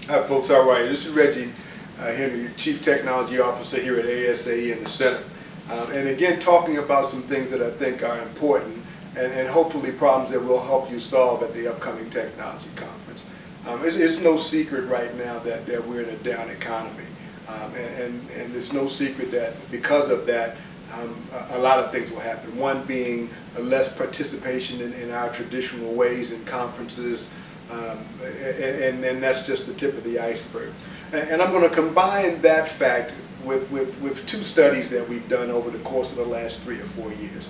Hi folks, all right. This is Reggie Henry, Chief Technology Officer here at ASAE The Center. And again, talking about some things that I think are important and hopefully problems that will help you solve at the upcoming technology conference. It's no secret right now that we're in a down economy. And it's no secret that because of that, a lot of things will happen. One being less participation in our traditional ways in conferences, and that's just the tip of the iceberg. And I'm going to combine that fact with two studies that we've done over the course of the last 3 or 4 years.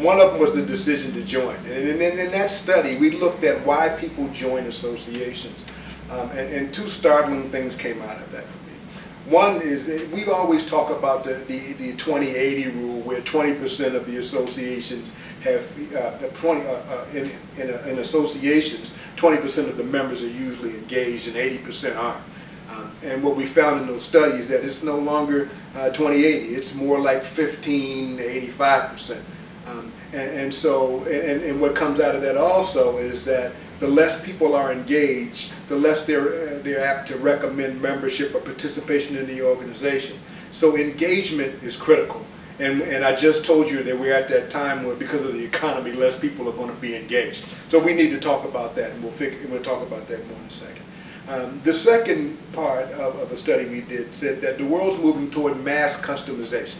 One of them was the decision to join. And in that study, we looked at why people join associations. And two startling things came out of that for me. One is we always talk about the 20-80 rule, where 20% of the associations have, in associations, 20% of the members are usually engaged and 80% aren't. And what we found in those studies that it's no longer 20-80, it's more like 15-85%. And what comes out of that also is that the less people are engaged, the less they're apt to recommend membership or participation in the organization. So engagement is critical. And I just told you that we're at that time where, because of the economy, less people are going to be engaged. So we need to talk about that, and we'll talk about that more in a second. The second part of a study we did said that the world's moving toward mass customization.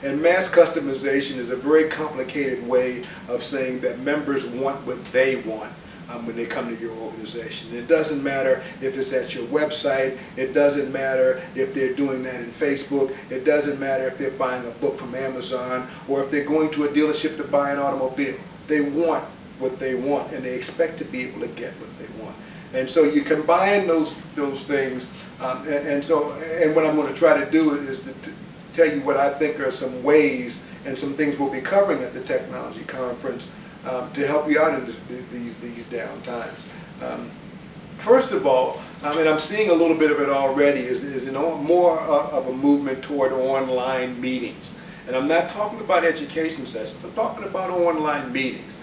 And mass customization is a very complicated way of saying that members want what they want when they come to your organization. It doesn't matter if it's at your website, it doesn't matter if they're doing that in Facebook, it doesn't matter if they're buying a book from Amazon, or if they're going to a dealership to buy an automobile. They want what they want, and they expect to be able to get what they want. And so you combine those things, and what I'm going to try to do is to tell you what I think are some ways and some things we'll be covering at the technology conference to help you out in these down times. First of all, and I'm seeing a little bit of it already, is more of a movement toward online meetings. And I'm not talking about education sessions, I'm talking about online meetings.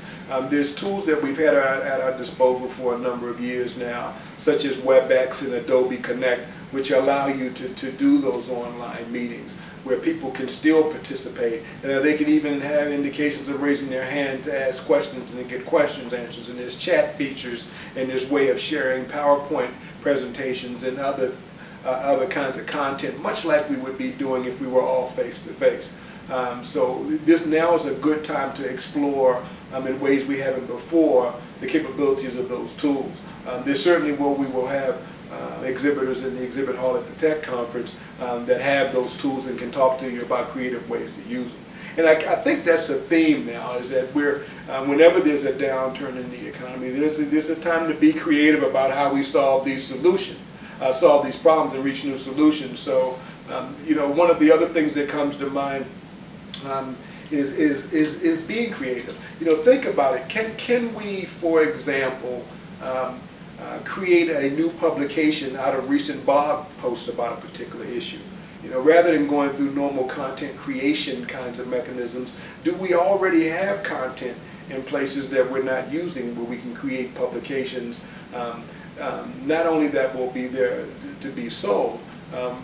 There's tools that we've had at our disposal for a number of years now, such as WebEx and Adobe Connect, which allow you to do those online meetings where people can still participate. They can even have indications of raising their hand to ask questions and to get questions answered. And there's chat features, and there's way of sharing PowerPoint presentations and other kinds of content, much like we would be doing if we were all face-to-face. So this now is a good time to explore in ways we haven't before the capabilities of those tools. There's certainly where we will have exhibitors in the exhibit hall at the tech conference that have those tools and can talk to you about creative ways to use them. And I think that's a theme now, is that whenever there's a downturn in the economy, there's a time to be creative about how we solve these solve these problems and reach new solutions. So one of the other things that comes to mind is being creative. Think about it. Can we, for example, create a new publication out of recent blog posts about a particular issue? Rather than going through normal content creation kinds of mechanisms, do we already have content in places that we're not using where we can create publications, not only that will be there to be sold,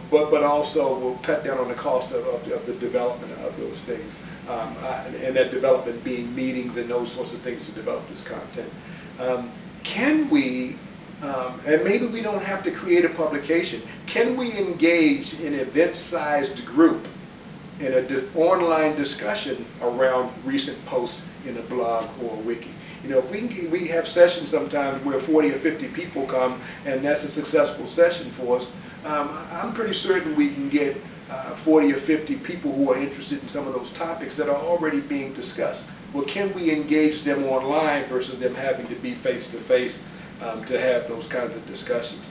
but also will cut down on the cost of the development of those things, and that development being meetings and those sorts of things to develop this content. Can we, and maybe we don't have to create a publication, can we engage in an event-sized group in an online discussion around recent posts in a blog or a wiki? If we have sessions sometimes where 40 or 50 people come, and that's a successful session for us, I'm pretty certain we can get 40 or 50 people who are interested in some of those topics that are already being discussed. Well, can we engage them online versus them having to be face-to-face to have those kinds of discussions?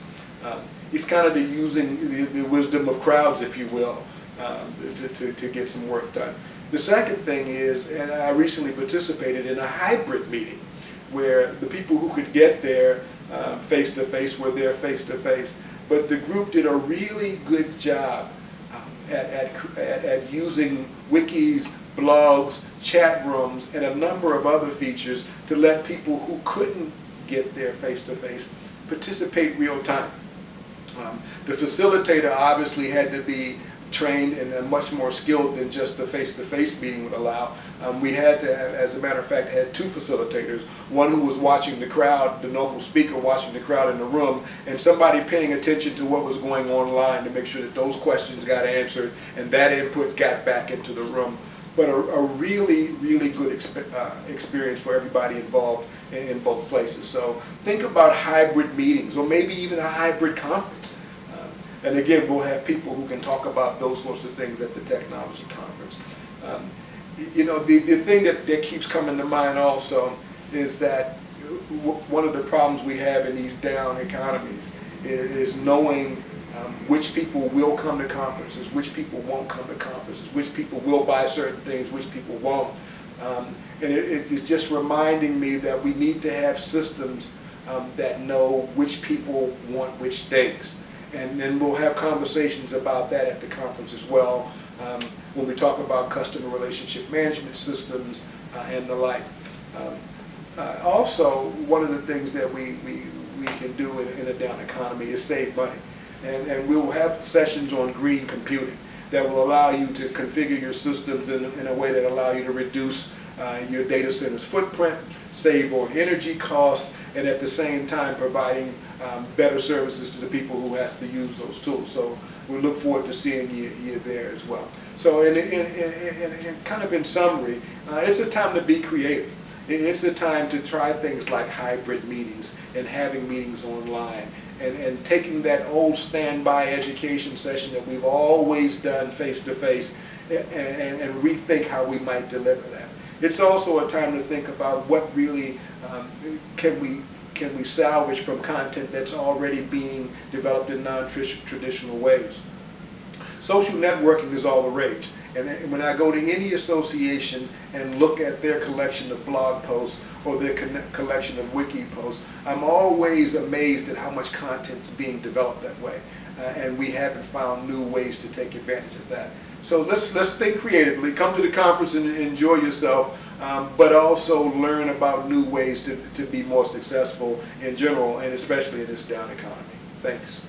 It's kind of using the wisdom of crowds, if you will, to get some work done. The second thing is, and I recently participated in a hybrid meeting where the people who could get there face-to-face were there face-to-face, but the group did a really good job at using wikis, blogs, chat rooms, and a number of other features to let people who couldn't get there face-to-face participate real time. The facilitator obviously had to be trained and much more skilled than just the face-to-face meeting would allow. We had to have, as a matter of fact, had two facilitators, one who was watching the crowd, the normal speaker watching the crowd in the room, and somebody paying attention to what was going online to make sure that those questions got answered and that input got back into the room. But a really, really good experience for everybody involved in both places. So think about hybrid meetings, or maybe even a hybrid conference. And again, we'll have people who can talk about those sorts of things at the technology conference. You know, the thing that keeps coming to mind also is that one of the problems we have in these down economies is knowing which people will come to conferences, which people won't come to conferences, which people will buy certain things, which people won't. And it is just reminding me that we need to have systems that know which people want which things. And then we'll have conversations about that at the conference as well, when we talk about customer relationship management systems and the like. Also, one of the things that we can do in a down economy is save money. And we will have sessions on green computing that will allow you to configure your systems in a way that allow you to reduce your data center's footprint, save on energy costs, and at the same time providing better services to the people who have to use those tools. So we look forward to seeing you there as well. So kind of in summary, it's a time to be creative. It's a time to try things like hybrid meetings and having meetings online and taking that old standby education session that we've always done face-to-face and rethink how we might deliver that. It's also a time to think about what really can we salvage from content that's already being developed in non-traditional ways. Social networking is all the rage. And when I go to any association and look at their collection of blog posts or their collection of wiki posts, I'm always amazed at how much content is being developed that way. And we haven't found new ways to take advantage of that. So let's think creatively, come to the conference and enjoy yourself, but also learn about new ways to be more successful in general, and especially in this down economy. Thanks.